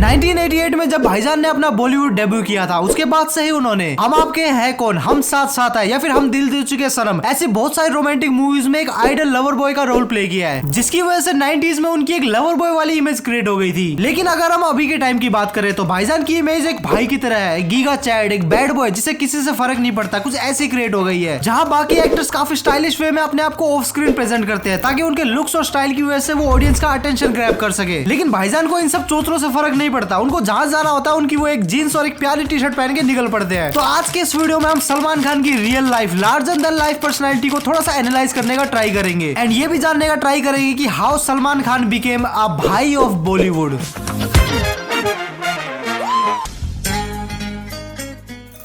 1988 में जब भाईजान ने अपना बॉलीवुड डेब्यू किया था, उसके बाद से ही उन्होंने हम आपके हैं कौन, हम साथ साथ है या फिर हम दिल दे चुके सनम, ऐसी बहुत सारी रोमांटिक मूवीज में एक आइडल लवर बॉय का रोल प्ले किया है, जिसकी वजह से 90s में उनकी एक लवर बॉय वाली इमेज क्रिएट हो गई थी। लेकिन अगर हम अभी के टाइम की बात करें तो भाईजान की इमेज एक भाई की तरह है, गीगा चैड, एक बैड बॉय जिसे किसी से फर्क नहीं पड़ता, कुछ ऐसी क्रिएट हो गई है। जहाँ बाकी एक्टर्स काफी स्टाइलिश वे में अपने आप को ऑफ स्क्रीन प्रेजेंट करते हैं ताकि उनके लुक्स और स्टाइल की वजह से वो ऑडियंस का अटेंशन ग्रैब कर सके। लेकिन भाईजान को इन सब चोचरों से फर्क नहीं पड़ता, उनको जहाँ जाना होता है उनकी वो एक जीन्स और एक प्यारी टी शर्ट पहन के निकल पड़ते हैं। तो आज के इस वीडियो में हम सलमान खान की real life, larger than life personality को थोड़ा सा एनालाइज करने का ट्राई करेंगे एंड ये भी जानने का ट्राई करेंगे कि how Salman Khan became a भाई ऑफ बॉलीवुड।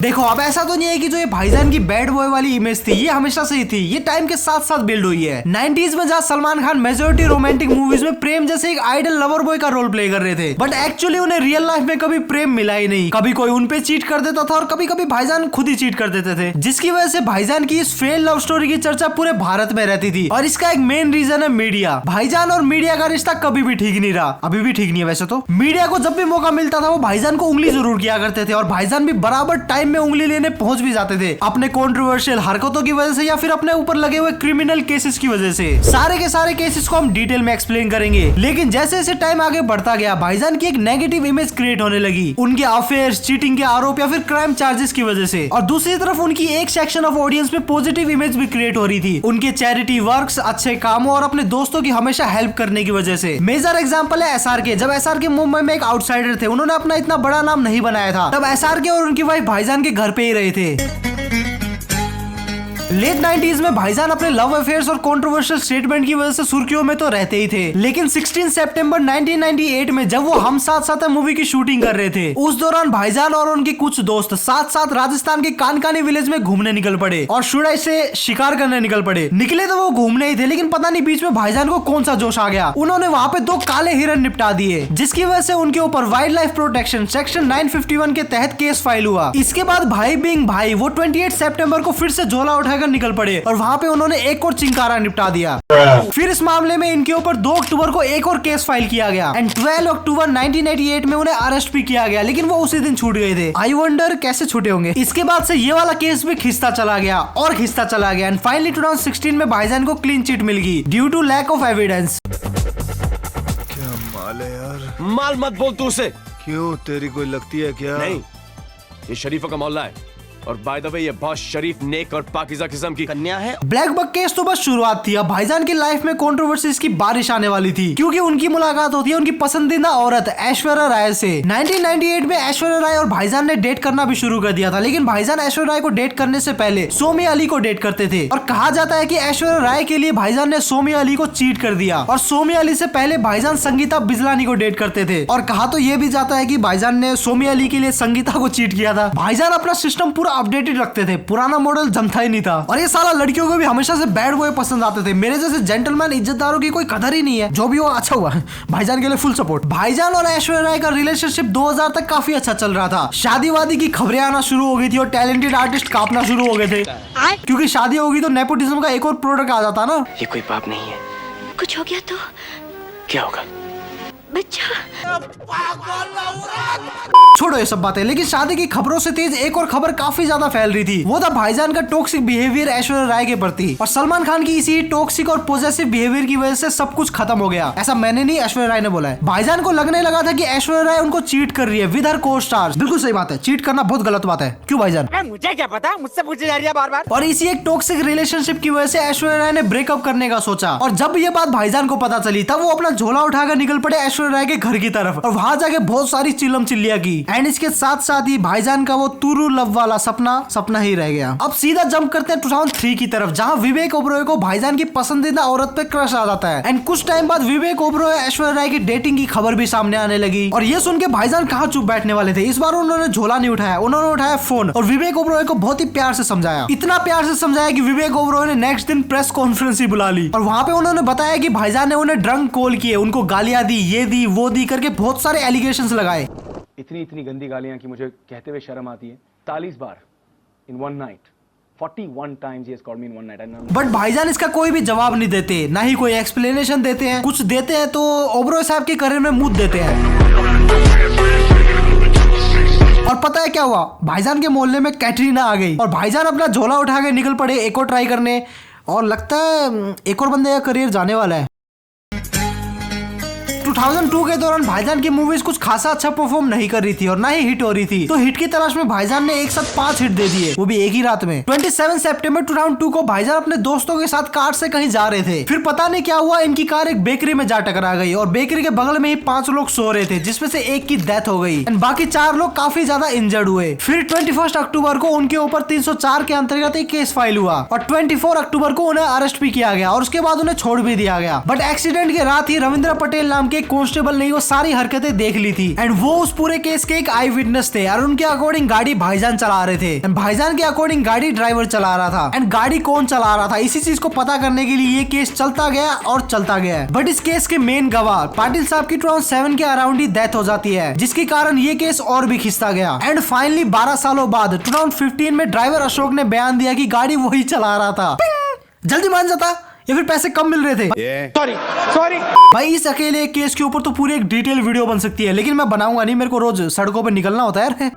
देखो अब ऐसा तो नहीं है कि जो ये भाईजान की बैड बॉय वाली इमेज थी ये हमेशा से ही थी, ये टाइम के साथ साथ बिल्ड हुई है। 90s में जहाँ Salman Khan majority romantic movies में प्रेम जैसे एक आइडल लवर बॉय का रोल प्ले कर रहे थे, बट एक्चुअली उन्हें रियल लाइफ में कभी प्रेम मिला ही नहीं। कभी कोई उनपे चीट कर देता था और कभी कभी भाईजान खुद ही चीट कर देते थे, जिसकी वजह से भाईजान की इस फेल लव स्टोरी की चर्चा पूरे भारत में रहती थी। और इसका एक मेन रीजन है मीडिया। भाईजान और मीडिया का रिश्ता कभी भी ठीक नहीं रहा, अभी भी ठीक नहीं है वैसे तो। मीडिया को जब भी मौका मिलता था वो भाईजान को उंगली जरूर किया करते थे और भाईजान भी बराबर टाइम में उंगली लेने पहुंच भी जाते थे, अपने कंट्रोवर्शियल हरकतों की वजह से या फिर अपने ऊपर लगे हुए क्रिमिनल केसेस की वजह से। सारे के सारे केसेस को हम डिटेल में एक्सप्लेन करेंगे। लेकिन जैसे जैसे टाइम आगे बढ़ता गया भाईजान की एक नेगेटिव इमेज क्रिएट होने लगी, उनके अफेयर्स, चीटिंग के आरोप या फिर क्राइम चार्जेस की वजह से। और दूसरी तरफ उनकी एक सेक्शन ऑफ ऑडियंस में पॉजिटिव इमेज भी क्रिएट हो रही थी, उनके चैरिटी वर्क्स, अच्छे कामों और अपने दोस्तों की हमेशा हेल्प करने की वजह से। मेजर एग्जांपल है SRK। जब SRK मुंबई में एक आउटसाइडर थे, उन्होंने अपना इतना बड़ा नाम नहीं बनाया था, तब SRK और उनकी वाइफ भाईजान के घर पे ही रहे थे। लेट 90s में भाईजान अपने लव अफेयर्स और कंट्रोवर्शियल स्टेटमेंट की वजह से सुर्खियों में तो रहते ही थे। लेकिन 16 सितंबर 1998 में जब वो हम साथ साथ मूवी की शूटिंग कर रहे थे, उस दौरान भाईजान और उनके कुछ दोस्त साथ साथ राजस्थान के कानकानी विलेज में घूमने निकल पड़े और शुडाई से शिकार करने निकल पड़े। निकले तो वो घूमने ही थे, लेकिन पता नहीं बीच में भाईजान को कौन सा जोश आ गया, उन्होंने वहाँ पे 2 काले हिरन निपटा दिए, जिसकी वजह से उनके ऊपर वाइल्ड लाइफ प्रोटेक्शन सेक्शन 951 के तहत केस फाइल हुआ। इसके बाद भाई बिंग भाई वो 28 सितंबर को फिर से झोला उठाकर निकल पड़े और वहाँ पे उन्होंने एक और चिंकारा निपटा दिया। फिर इस मामले में इनके ऊपर 2 अक्टूबर को एक और केस फाइल किया गया एंड 12 अक्टूबर 1988 में उन्हें अरेस्ट भी किया गया, लेकिन वो उसी दिन छूट गए थे। आई वंडर कैसे छूटे होंगे। इसके बाद से ये वाला केस भी खिंचता चला गया और खिंचता चला गया एंड फाइनली 2016 में भाईजान को क्लीन चिट मिल गई due to lack of evidence. क्या माल है यार। माल मत बोल तू उसे। क्यों, तेरी कोई लगती है क्या? नहीं, ये शरीफों का मोहल्ला है और बाय द वे ये बहुत शरीफ, नेक और पाकिज़ा किस्म की कन्या है। ब्लैक बक केस तो बस शुरुआत थी, अब भाईजान की लाइफ में कंट्रोवर्सीज की बारिश आने वाली थी, क्योंकि उनकी मुलाकात होती है उनकी पसंदीदा औरत ऐश्वर्या राय से। 1998 में ऐश्वर्या राय और भाईजान ने डेट करना भी शुरू कर दिया था, लेकिन भाईजान ऐश्वर्या राय को डेट करने से पहले सोमी अली को डेट करते थे और कहा जाता है कि ऐश्वर्या राय के लिए भाईजान ने सोमी अली को चीट कर दिया और सोमी अली से पहले भाईजान संगीता बिजलानी को डेट करते थे। और कहा तो ये भी जाता है कि भाईजान ने सोमी अली के लिए संगीता को चीट किया था। भाईजान अपना सिस्टम पूरा अपडेटेड रखते थे, पुराना मॉडल जमता ही नहीं था। और ये साला लड़कियों को भी हमेशा से बैड बॉय पसंद आते थे, मेरे जैसे जेंटलमैन इज्जतदारों की कोई कदर ही नहीं है। जो भी हो अच्छा हुआ, भाईजान के लिए फुल सपोर्ट। भाईजान और ऐश्वर्या राय का रिलेशनशिप 2000 तक काफी अच्छा चल रहा था। शादी वादी की खबरें आना शुरू हो गई थी और टैलेंटेड आर्टिस्ट कांपना शुरू हो गए थे, क्योंकि शादी होगी तो नेपोटिज्म का एक और प्रोडक्ट आ जाता ना। ये कोई पाप नहीं है। कुछ हो गया तो क्या होगा? बच्चा। छोड़ो ये सब बातें, लेकिन शादी की खबरों से तेज एक और खबर काफी ज्यादा फैल रही थी, वो था भाईजान का टॉक्सिक बिहेवियर ऐश्वर्या राय के प्रति। और सलमान खान की इसी टॉक्सिक और पॉजेसिव बिहेवियर की वजह से सब कुछ खत्म हो गया। ऐसा मैंने नहीं, ऐश्वर्या राय ने बोला है। भाईजान को लगने लगा था कि ऐश्वर्या राय उनको चीट कर रही है विद हर को स्टार्स। बिल्कुल सही बात है, चीट करना बहुत गलत बात है। क्यों भाईजान? मुझे क्या पता, मुझसे पूछी जा रही है बार बार। और इसी एक टॉक्सिक रिलेशनशिप की वजह से ऐश्वर्या राय ने ब्रेकअप करने का सोचा और जब ये बात भाईजान को पता चली तब वो अपना झोला उठाकर निकल पड़े ऐश्वर्या राय के घर की तरफ और वहां जाके बहुत सारी चिल्लम चिल्लियां की एंड इसके साथ साथ ही भाईजान का वो तुरु लव वाला सपना ही रह गया। अब सीधा जंप करते हैं 2003 की तरफ, जहां विवेक ओबरॉय को भाईजान की पसंदीदा औरत पे क्रश आ जाता है एंड कुछ टाइम बाद विवेक ओबरॉय ऐश्वर्या राय की डेटिंग की खबर भी सामने आने लगी। और ये सुन के भाईजान कहाँ चुप बैठने वाले थे, इस बार उन्होंने झोला नहीं उठाया, उन्होंने उठाया फोन और विवेक ओबरॉय को बहुत ही प्यार से समझाया। इतना प्यार से समझाया कि विवेक ओबरॉय ने नेक्स्ट दिन प्रेस कॉन्फ्रेंस ही बुला ली और वहां पे उन्होंने बताया कि भाईजान ने उन्हें ड्रंक कॉल किए, उनको गालियां दी, ये दी वो दी करके बहुत सारे एलिगेशंस लगाए। इतनी गंदी गालियां कि मुझे कहते हुए शर्म आती है। 40 बार in one night, 41 times he has called me in one night. But भाईजान इसका कोई भी जवाब नहीं देते, ना ही कोई एक्सप्लेनेशन देते हैं। कुछ देते हैं तो ओबरॉय साहब के करियर में मुंह देते हैं। पता है क्या हुआ, भाईजान के मोहल्ले में कैटरीना आ गई और भाईजान अपना झोला उठा के निकल पड़े एक और ट्राई करने, और लगता है एक और बंदे का करियर जाने वाला है। 2002 के दौरान भाईजान की मूवीज कुछ खासा अच्छा परफॉर्म नहीं कर रही थी और ना ही हिट हो रही थी, तो हिट की तलाश में भाईजान ने एक साथ 5 हिट दे दिए, वो भी एक ही रात में। 27 सितंबर 2002 को भाईजान अपने दोस्तों के साथ कार से कहीं जा रहे थे, फिर पता नहीं क्या हुआ, इनकी कार एक बेकरी में जा टकरा गई और बेकरी के बगल में ही 5 लोग सो रहे थे, जिसमें से एक की डेथ हो गई एंड बाकी 4 लोग काफी ज्यादा इंजर्ड हुए। फिर 21 अक्टूबर को उनके ऊपर 304 के अंतर्गत एक केस फाइल हुआ और 24 अक्टूबर को उन्हें अरेस्ट भी किया गया और उसके बाद उन्हें छोड़ भी दिया गया। बट एक्सीडेंट के रात ही रविंद्र पटेल नाम के कांस्टेबल ने वो सारी हरकतें देख ली थी एंड वो उस पूरे केस के एक आई विटनेस थे और उनके अकॉर्डिंग गाड़ी भाईजान चला रहे थे एंड भाईजान के अकॉर्डिंग गाड़ी ड्राइवर चला रहा था एंड गाड़ी कौन चला रहा था, इसी चीज को पता करने के लिए ये केस चलता गया और चलता गया। बट इस केस के मेन गवाह पाटिल साहब की 2007 के अराउंड ही डेथ हो जाती है, जिसके कारण ये केस और भी खिंचता गया एंड फाइनली 12 सालों बाद 2015 में ड्राइवर अशोक ने बयान दिया कि गाड़ी वही चला रहा था। जल्दी मान जाता या फिर पैसे कम मिल रहे थे। सॉरी भाई इस अकेले एक केस के ऊपर तो पूरी एक डिटेल वीडियो बन सकती है, लेकिन मैं बनाऊंगा नहीं, मेरे को रोज सड़कों पे निकलना होता है यार।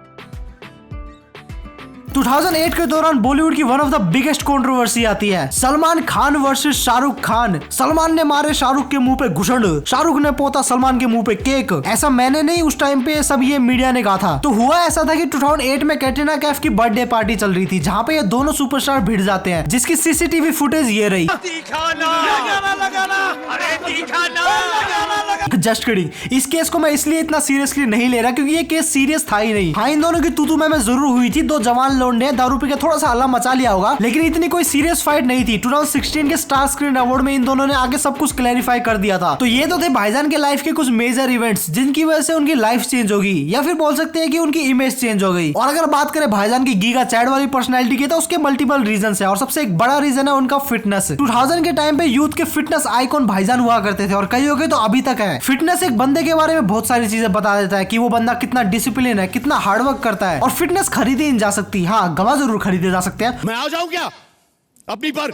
2008 के दौरान बॉलीवुड की one of the biggest controversy आती है, सलमान खान वर्सेस शाहरुख खान। सलमान ने मारे शाहरुख के मुंह पे घुसड़, शाहरुख ने पोता सलमान के मुंह पे केक। ऐसा मैंने नहीं, उस टाइम पे सब ये मीडिया ने कहा था। तो हुआ ऐसा था कि 2008 में कैटरीना कैफ की बर्थडे पार्टी चल रही थी, जहाँ पे ये दोनों सुपरस्टार भिड़ जाते हैं, जिसकी सीसीटीवी फुटेज ये रही। जस्ट किडिंग, इस केस को मैं इसलिए इतना सीरियसली नहीं ले रहा क्योंकि ये केस सीरियस था ही नहीं। हाँ, इन दोनों की तू मैं जरूर हुई थी, दो जवान लौंडे दारू पी के थोड़ा सा हल्ला मचा लिया होगा, लेकिन इतनी कोई सीरियस फाइट नहीं थी। 2016 के स्टार स्क्रीन अवार्ड में इन दोनों ने आगे सब कुछ क्लैरिफाई कर दिया था। तो ये तो थे भाईजान के लाइफ के कुछ मेजर इवेंट्स जिनकी वजह से उनकी लाइफ चेंज होगी, या फिर बोल सकते हैं कि उनकी इमेज चेंज हो गई। और अगर बात करें भाईजान की गीगा चैट वाली पर्सनैलिटी की, तो उसके मल्टीपल रीजन है और सबसे एक बड़ा रीजन है उनका फिटनेस। 2000 के टाइम पे यूथ के फिटनेस आइकॉन भाईजान हुआ करते थे और कईयों के तो अभी तक है। फिटनेस एक बंदे के बारे में बहुत सारी चीजें बता देता है कि वो बंदा कितना डिसिप्लिन है, कितना हार्डवर्क करता है। और फिटनेस खरीदी नहीं जा सकती, हाँ गवाह जरूर खरीदे जा सकते हैं। मैं आ जाऊं क्या अपनी पर?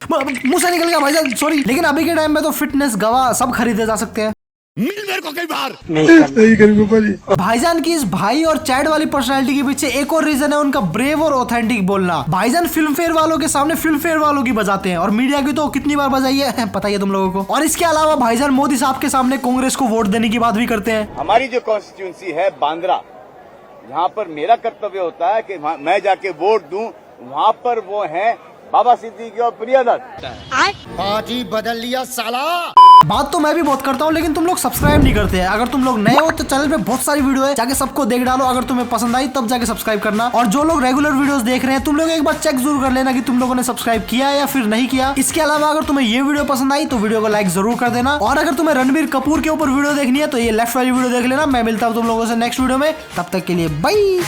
मुंह से निकल गया भाईजान, सॉरी। लेकिन अभी के टाइम में तो फिटनेस गवाह सब खरीदे जा सकते हैं। मिल मेरे को कई बार। भाईजान की इस भाई और चैट वाली पर्सनालिटी के पीछे एक और रीजन है उनका ब्रेव और ऑथेंटिक बोलना। भाईजान फिल्म फेयर वालों के सामने फिल्म फेयर वालों की बजाते हैं और मीडिया की तो कितनी बार बजाई है पता ही है तुम लोगों को। और इसके अलावा भाईजान मोदी साहब के सामने कांग्रेस को वोट देने की बात भी करते हैं। हमारी जो कॉन्स्टिट्यूंसी है बांद्रा, यहाँ पर मेरा कर्तव्य होता है कि मैं जाके वोट दूं, वहाँ पर वो हैं बाबा सिद्दीकी और प्रिया दत्त। पार्टी बदल लिया साला। बात तो मैं भी बहुत करता हूँ, लेकिन तुम लोग सब्सक्राइब नहीं करते हैं। अगर तुम लोग नए हो तो चैनल पे बहुत सारी वीडियो है, जाके सबको देख डालो। अगर तुम्हें पसंद आई तब जाके सब्सक्राइब करना। और जो लोग रेगुलर वीडियोस देख रहे हैं, तुम लोग एक बार चेक जरूर कर लेना कि तुम लोगों ने सब्सक्राइब किया है या फिर नहीं किया। इसके अलावा अगर तुम्हें ये वीडियो पसंद आई तो वीडियो को लाइक जरूर कर देना। और अगर तुम्हें रणबीर कपूर के ऊपर वीडियो देखनी है तो ये लेफ्ट वाली वीडियो देख लेना। मैं मिलता हूँ तुम लोगों से नेक्स्ट वीडियो में, तब तक के लिए बाय।